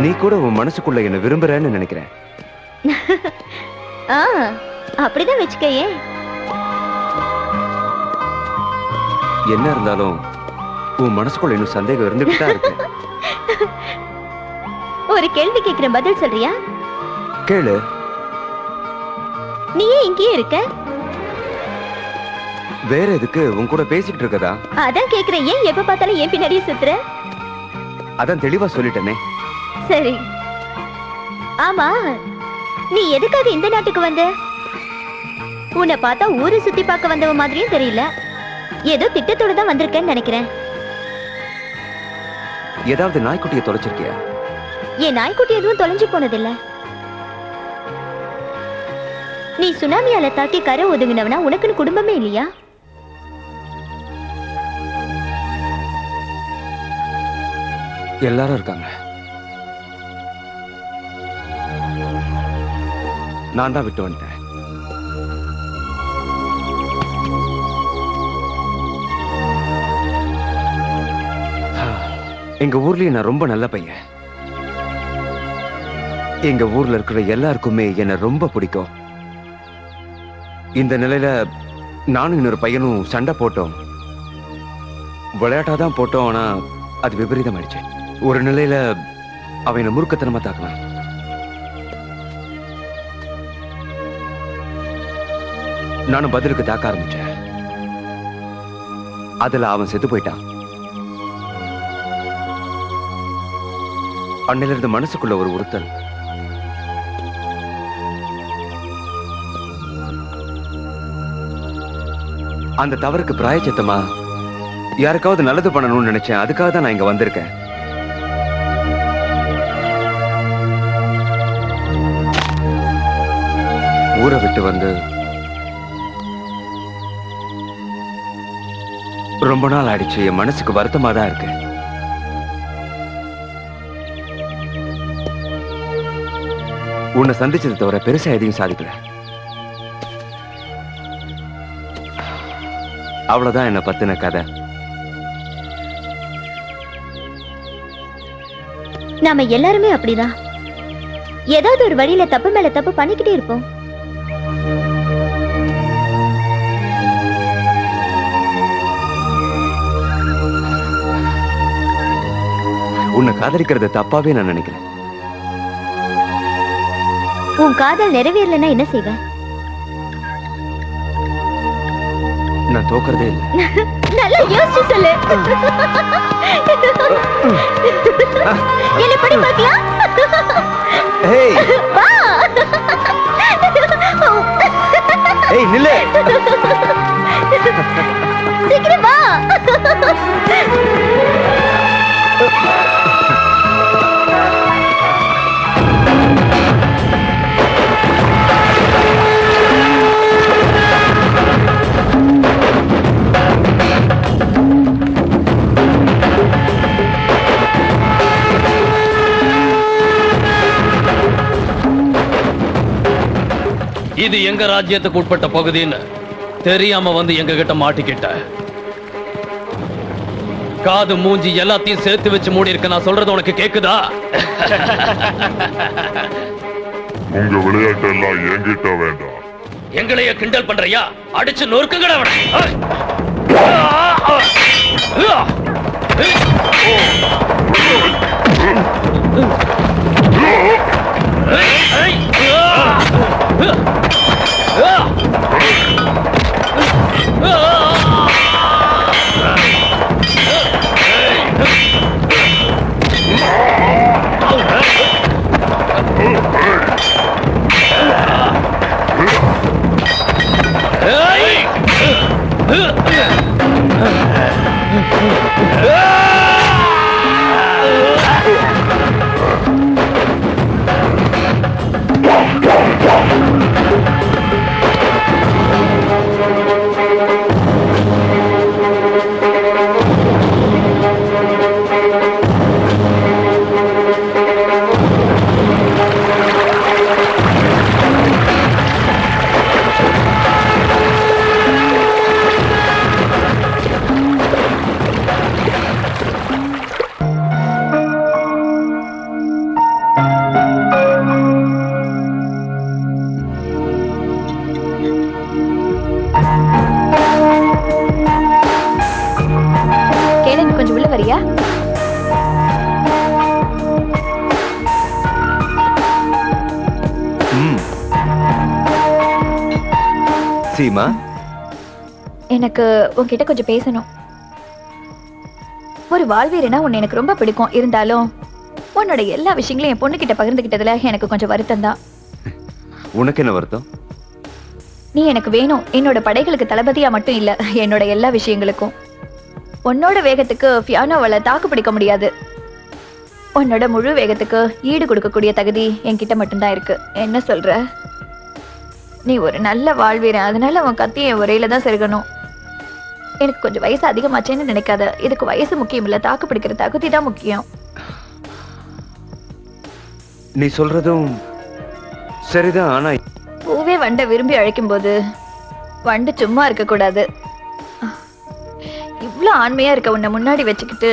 நீ கூட உன் மனசுக்குள்ள என்ன விரும்புறேன்னு நினைக்கிறேன். அப்படிதான் வச்சுக்கையே. என்ன இருந்தாலும் உன் மனசுக்குள்ள இன்னும் சந்தேகம் இருந்துட்டு தான் இருக்கு. ஒரு கேள்வி கேட்கிற, பதில் சொல்றியா? கேளு. நீ ஏன் இங்கேயே இருக்க? வேற எதுக்கு? உன் கூட பேசிக்கிட்டு இருக்கதா? அதான் கேக்குறேன். ஏன் எப்ப பார்த்தாலும் ஏன் பின்னாடியே சுத்துற? அதான் தெளிவா சொல்லிட்டேனே. சரி, ஆமா, நீ எதுக்காக இந்த நாட்டுக்கு வந்த? உன்னை பார்த்தா ஊரை சுத்தி பார்க்க வந்தவ மாதிரியும் தெரியல. ஏதோ திட்டத்தோட தான் வந்திருக்கேன்னு நினைக்கிறேன். ஏதாவது நாய்க்குட்டியை தொலைச்சிருக்கியா? என் நாய்க்குட்டி எதுவும் தொலைஞ்சு போனதில்ல. நீ சுனாமியால தாக்கி கரை ஒதுங்கினவனா? உனக்குன்னு குடும்பமே இல்லையா? எல்லாரும் இருக்காங்க. நான் தான் விட்டு வந்துட்டேன். எங்க ஊர்லயும் நான் ரொம்ப நல்ல பையன். எங்க ஊர்ல இருக்கிற எல்லாருக்குமே என்ன ரொம்ப பிடிக்கும். இந்த நிலையில நானும் இன்னொரு பையனும் சண்டை போட்டோம். விளையாட்டாதான் போட்டோம். ஆனா அது விபரீதம் ஆயிடுச்சு. ஒரு நிலையில அவன் என்ன முறுக்கத்தனமா தாக்குனான். நானும் பதிலுக்கு தாக்க ஆரம்பிச்சேன். அதுல அவன் செத்து போயிட்டான். அன்னையில இருந்து மனசுக்குள்ள ஒரு உறுத்தல். அந்த தவறுக்கு பிராயச்சித்தமா யாருக்காவது நல்லது பண்ணணும்னு நினைச்சேன். அதுக்காக தான் நான் இங்க வந்திருக்கேன். ஊரை விட்டு வந்து ரொம்ப நாள் ஆயிடுச்சு. என் மனசுக்கு வருத்தமா தான் இருக்கு. உன்னை சந்திச்சதை தவிர பெருசா எதையும் சாதிக்கல. அவ்வளவுதான் என்ன பத்தின கதை. நாம எல்லாருமே அப்படிதான். ஏதாவது ஒரு வழியில தப்பு மேல தப்பு பண்ணிக்கிட்டே இருப்போம். உன்னை காதலிக்கிறத தப்பாவே நான் நினைக்கிறேன். உன் காதல் நிறைவேறலன்னா என்ன செய்வ? நான் தோக்குறதே இல்லை. நல்லா யோசிச்சு சொல்லு. என்ன படி பார்க்கலாம். ஏய் வா. ஏய் நில்லு. சீக்கிரம் வா. இது எங்க ராஜ்யத்துக்கு உட்பட்ட பகுதின்னு தெரியாம வந்து எங்க கிட்ட மாட்டிக்கிட்ட. காது மூஞ்சி எல்லாத்தையும் சேர்த்து வச்சு மூடி இருக்க. நான் சொல்றது உனக்கு கேக்குதா? உங்க விளையாட்டெல்லாம் என்கிட்ட வேண்டாம். எங்களைய கிண்டல் பண்றியா? அடிச்சு நொறுக்குங்கடா அவனை. கொஞ்சம் உள்ள வரியா? சீமா, எனக்கு உன்கிட்ட கொஞ்சம் பேசணும். ஒரு வாழ்வீரனா உன்னை எனக்கு ரொம்ப பிடிக்கும். இருந்தாலும் உன்னோட எல்லா விஷயங்களையும் என் பொண்ணு கிட்ட பகிர்ந்துகிட்டதுல எனக்கு கொஞ்சம் வருத்தம் தான். உனக்கு என்ன வருத்தம்? நீ எனக்கு வேணும். என்னோட படைகளுக்கு தளபதியா மட்டும் இல்ல, என்னோட எல்லா விஷயங்களுக்கும். உன்னோட வேகத்துக்கு ஃபியானோவால தாக்கு பிடிக்க முடியாது. உன்னோட முழு வேகத்துக்கு ஈடு கொடுக்கக்கூடிய தகுதி என்கிட்ட மட்டும்தான் இருக்கு. என்ன சொல்ற? நீ ஒரு நல்ல வாழ்வீரன், அதனால உன் கத்தியை ஒரேல தான் செருகணும். எனக்கு கொஞ்சம் வயசு அதிகமாச்சேன்னு நினைக்காத. இதுக்கு வயசு முக்கியம் இல்ல, தாக்கு பிடிக்கிற தகுதி தான் முக்கியம். நீ சொல்றதும் சரிதான். ஆனா பூவே வண்டை விரும்பி அழைக்கும் போது வண்டு சும்மா இருக்க கூடாது. இவ்ளோ ஆண்மையா இருக்க உன்னை முன்னாடி வச்சுக்கிட்டு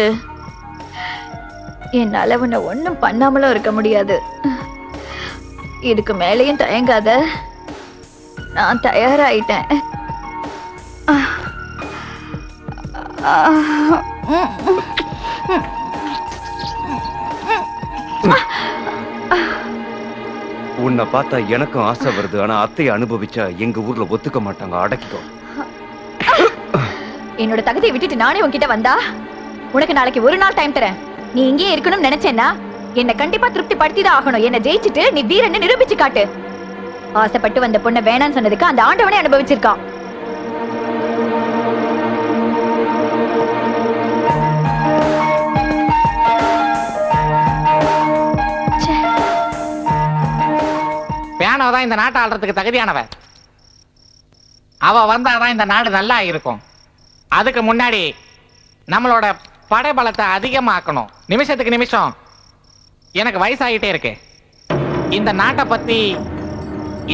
என்னால உன்னை ஒண்ணும் பண்ணாமலும் இருக்க முடியாது. இதுக்கு மேலேயும் தயங்காத, நான் தயாராயிட்டேன். உன்னை பார்த்தா எனக்கும் ஆசை வருது. ஆனா அத்தையை அனுபவிச்சா எங்க ஊர்ல ஒத்துக்க மாட்டாங்க. அடக்கிக்கோ. என்னோட தகுதியை விட்டுட்டு நானே உன்கிட்ட வந்தா உனக்கு நாளைக்கு ஒரு நாள் டைம் தரேன். நீ இங்கேயே இருக்கணும்னு நினைச்சேன்னா என்ன கண்டிப்பா திருப்தி படுத்தி தான் ஆகணும். என்ன ஜெயிச்சுட்டு நீ வீரன்னு நிரூபிச்சு காட்டு. ஆசைப்பட்டு வந்த பொண்ணை வேணான்னு சொன்னதுக்கு அந்த ஆண்டவனே அனுபவிச்சிருக்கான். பியானோதான் இந்த நாட்டை ஆள்றதுக்கு தகுதியானவ. அவ வந்தாதான் இந்த நாடு நல்லா இருக்கும். அதுக்கு முன்னாடி நம்மளோட படைபலத்தை அதிகமாக்கணும். நிமிஷத்துக்கு நிமிஷம் எனக்கு வயசாகிட்டே இருக்கு. இந்த நாட்டை பத்தி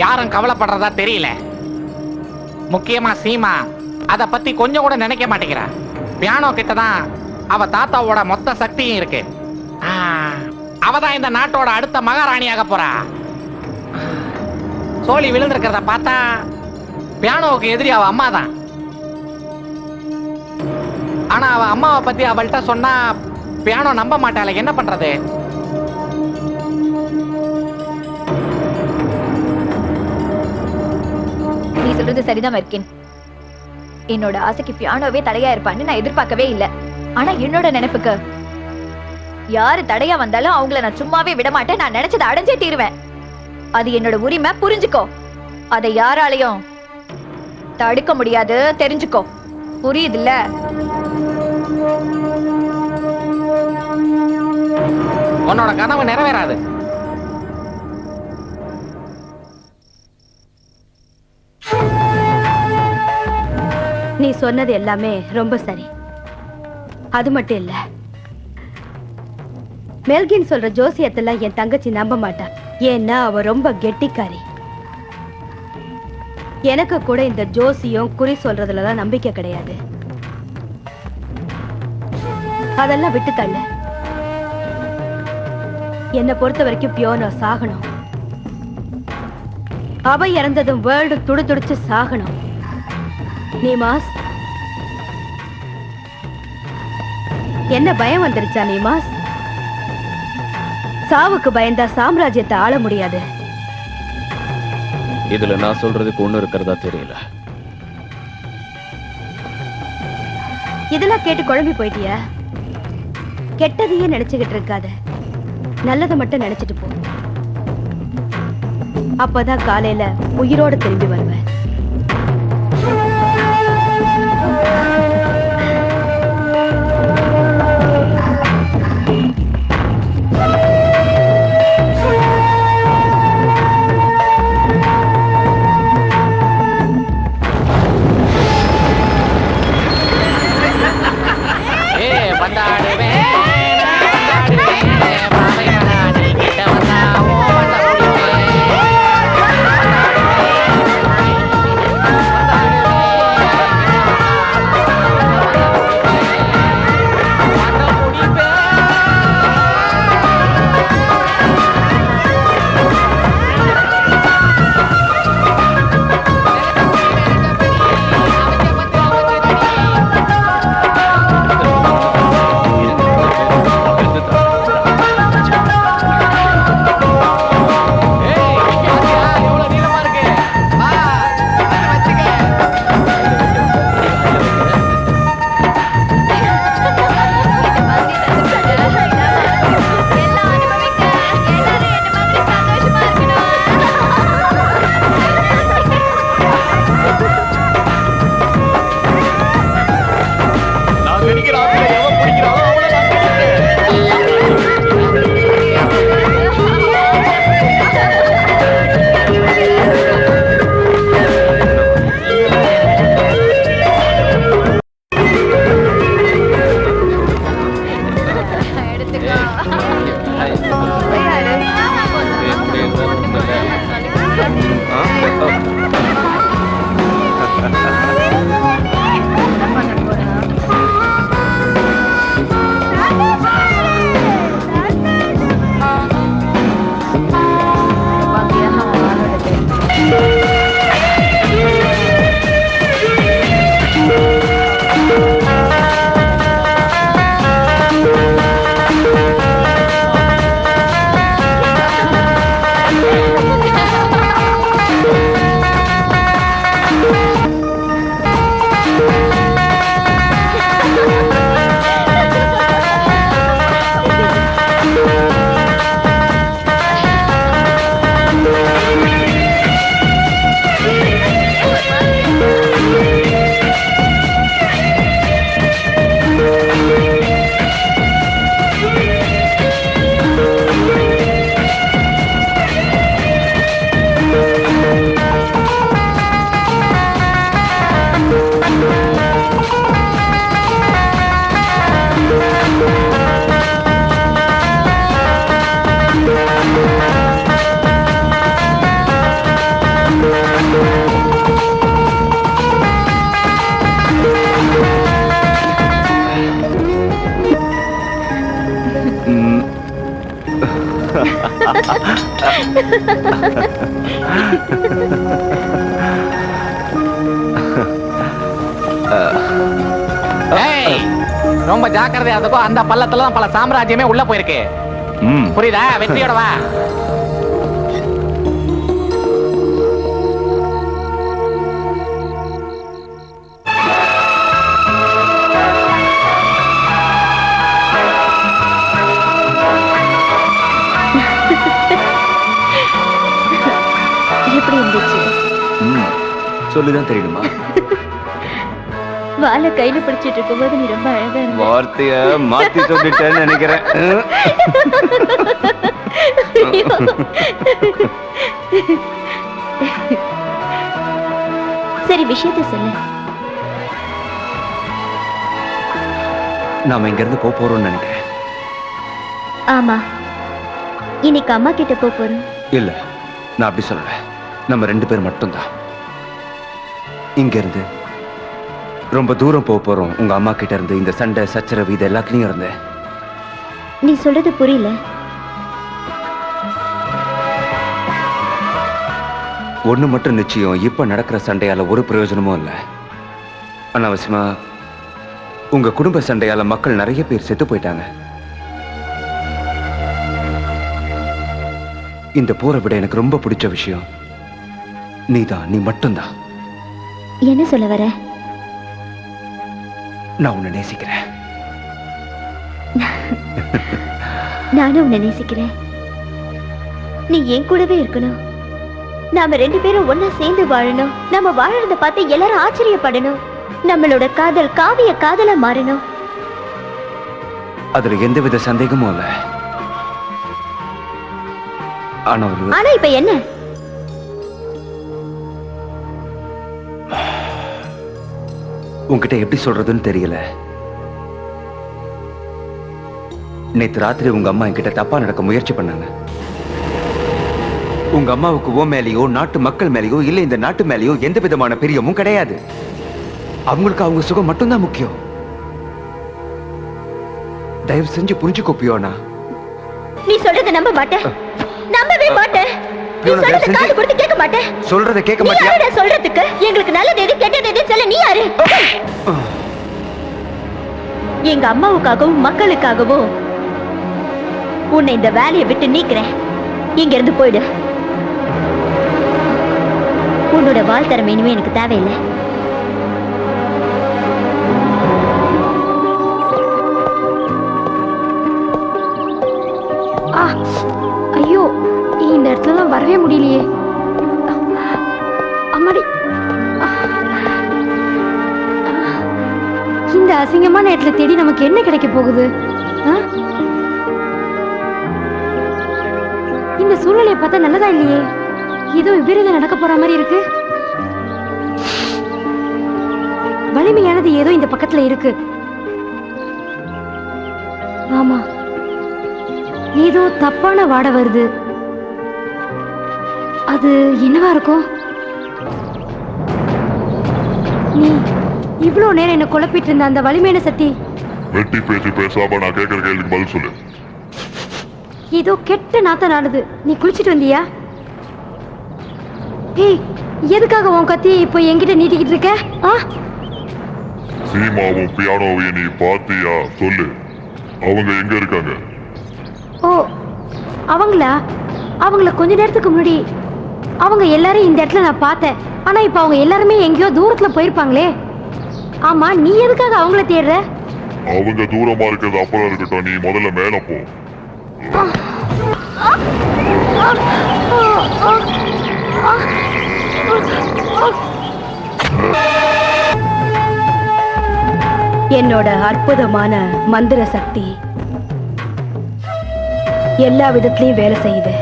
யாரும் கவலைப்படுறதா தெரியல. முக்கியமா சீமா அத பத்தி கொஞ்சம் கூட நினைக்க மாட்டேங்கிறா. பியானோ கிட்டதான் அவ தாத்தாவோட மொத்த சக்தியும் இருக்கு. அவதான் இந்த நாட்டோட அடுத்த மகாராணியாக போறா. சோழி விழுந்திருக்கிறத பார்த்தா பியானோவுக்கு எதிரி அவ அம்மா தான். ஆனா அவ அம்மாவை பத்தி அவள்கிட்ட சொன்னா பியானோ நம்ப மாட்டாள. என்ன பண்றது? நீ சொல்றது சரிதான் மெர்கின். என்னோட ஆசைக்கு பியானோவே தடையா இருப்பான்னு நான் எதிர்பார்க்கவே இல்லை. ஆனா என்னோட நினைப்புக்கு யாரு தடையா வந்தாலும் அவங்கள நான் சும்மாவே விட மாட்டேன். நான் நினைச்சதை அடைஞ்சே தீருவேன். அது என்னோட உரிமை, புரிஞ்சுக்கோ. அதை யாராலையும் தடுக்க முடியாது, தெரிஞ்சுக்கோ. புரியுதுல்ல? உன்னோட கனவு நிறைவேறாது. நீ சொன்னது எல்லாமே ரொம்ப சரி. அது மட்டும் இல்ல, மெல்கின் சொல்ற ஜோசியத்தெல்லாம் என் தங்கச்சி நம்ப மாட்டா. ஏன்னா அவ ரொம்ப கெட்டிக்காரி. எனக்கு கூட இந்த ஜோசியம் குறி சொல்றதுலதான் நம்பிக்கை கிடையாது. அதெல்லாம் விட்டு தள்ளு. என்னை பொறுத்த வரைக்கும் பியோனோ சாகணும். அவ இறந்ததும் வேர்ல்டு துடிச்சு சாகணும். நீமாஸ், என்ன பயம் வந்துருச்சா நீமாஸ்? சாவுக்கு பயந்தா சாம்ராஜ்யத்தை ஆள முடியாது. இதுல நான் சொல்றதுக்கு ஒண்ணு இருக்கிறதா தெரியல. இதெல்லாம் கேட்டு குழம்பி போயிட்டியா? கெட்டதையே நினைச்சுக்கிட்டு இருக்காத, நல்லதை மட்டும் நினைச்சிட்டு போ. அப்பதான் காலையில உயிரோட திரும்பி வருவேன். ஏய், ரொம்ப ஜாக்கிரதையா இருக்கும். அந்த பள்ளத்துல தான் பல சாம்ராஜ்யமே உள்ள போயிருக்கு. புரியுதா? வெற்றியோட வா. எப்படி இருந்துச்சு? சொல்லிதான் தெரியணுமா? வாழை கையில பிடிச்சிட்டு இருக்கும்போது நீ ரொம்ப அழகா இருந்த. வார்த்தைய மாத்தி சொல்லிட்டேன்னு நினைக்கிறேன். சரி, விஷயத்தை சொல்லு. நாம இங்க இருந்து போறோம்னு நினைக்கிறேன். ஆமா, இன்னைக்கு அம்மா கிட்ட போறோம். இல்ல, நான் அப்படி சொல்லல. நம்ம 2 பேர் மட்டும்தான். இங்க இருந்து ரொம்ப தூரம் போறோம். உங்க அம்மா கிட்ட இருந்து இந்த சண்டை சச்சரவு இது எல்லாத்துலயும் இருந்து. நீ சொல்றது புரியல. ஒண்ணு மட்டும் நிச்சயம், இப்ப நடக்கிற சண்டையால ஒரு பிரயோஜனமும் இல்ல. அனாவசியமா உங்க குடும்ப சண்டையால மக்கள் நிறைய பேர் செத்து போயிட்டாங்க. இந்த போரை விட எனக்கு ரொம்ப பிடிச்ச விஷயம் நீதான், நீ மட்டும்தான். என்ன சொல்ல வர? நான் உன்னை நேசிக்கிறேன். நானும் உன்னை நேசிக்கிறேன். நீ என் கூடவே இருக்கணும். நாம 2 பேரும் ஒன்னா சேர்ந்து வாழணும். நம்ம வாழறத பார்த்து எல்லாரும் ஆச்சரியப்படணும். நம்மளோட காதல் காவிய காதலா மாறணும். அதுல எந்தவித சந்தேகமும் இல்ல. ஆனா இப்ப என்ன? உன்கிட்ட எப்படி சொல்றதுன்னு தெரியல. நேத்து ராத்திரி உங்க அம்மா என்கிட்ட தப்பா நடக்க முயற்சி பண்ணாங்க. உங்க அம்மாவுக்கு ஓ மேலேயோ நாட்டு மக்கள் மேலேயோ இல்ல இந்த நாட்டு மேலேயோ எந்த விதமான பிரியமும் கிடையாது. அவங்களுக்கு அவங்க சுகம் மட்டும்தான் முக்கியம். தயவு செஞ்சு புரிஞ்சுக்கோ பியோனா. நீ சொல்றத நம்ப மாட்டேன். நம்பவே மாட்டேன். நீ சொல்றத காது கொடுத்து கேட்க மாட்டேன். சொல்றத கேட்க மாட்டியா? நீ யாரடா சொல்றதுக்கு? எங்களுக்கு நல்லது எது கெட்டது எதுன்னு சொல்ல நீ யாரு? எங்க அம்மாவுக்காகவும் மக்களுக்காகவும் உன்னை இந்த வேலையை விட்டு நீக்கிறேன். இங்க இருந்து போயிடு. உன்னோட வாழ் திறமை இனிமே எனக்கு தேவையில்லை. ஐயோ, இந்த இடத்துல வரவே முடியலையே. அம்மாடி, இந்த அசிங்கமான இடத்துல தேடி நமக்கு என்ன கிடைக்க போகுது? இந்த சூழ்நிலையை பார்த்தா நல்லதா இல்லையே. ஏதோ விபரீதம் நடக்க போற மாதிரி இருக்கு. வலிமையானது ஏதோ இந்த பக்கத்துல இருக்கு. ஆமா, ஏதோ தப்பான வாடை வருது. அது என்னவா இருக்கும்? நீ இவ்வளவு நேரம் என்ன குழப்பிட்டு இருந்த அந்த வலிமையான சக்தி. வெட்டி பேசி பேசாம நான் கேட்கிற கேள்விக்கு பதில் சொல்லு. ஏதோ கெட்ட நாத்தம் நாடுது. நீ குளிச்சிட்டு வந்தியா? ஏய், எதுக்காக உன் கத்தியை இப்போ என்கிட்ட நீட்டிக்கிட்டு இருக்க? சீமாவும் பியானோவையும் நீ பாத்தியா? சொல்லு, அவங்க எங்க இருக்காங்க? ஓ, அவங்களா? அவங்கள கொஞ்ச நேரத்துக்கு முன்னாடி அவங்க எல்லாரும் இந்த இடத்துல நான் பார்த்தேன். ஆனா இப்ப அவங்க எல்லாருமே எங்கேயோ தூரத்துல போயிருப்பாங்களே. ஆமா, நீ எதுக்காக அவங்கள தேடுற? அவங்க தூரமா இருக்கிறது அப்புறம் இருக்கட்டும், நீ முதல்ல மேல போ. என்னோட அற்புதமான மந்திர சக்தி எல்லா விதத்திலையும் வேலை செய்யுது.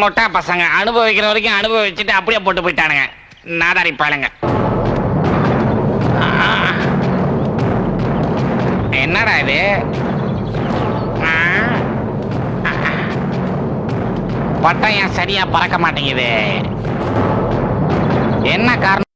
முட்டா பசங்க அனுபவிக்கிற வரைக்கும் அனுபவிச்சுட்டு அப்படியே போட்டு போயிட்டானுங்க. நாதாரி பாருங்க. என்னடா இது? பட்டம் ஏன் சரியா பறக்க மாட்டேங்குது? என்ன காரணம்?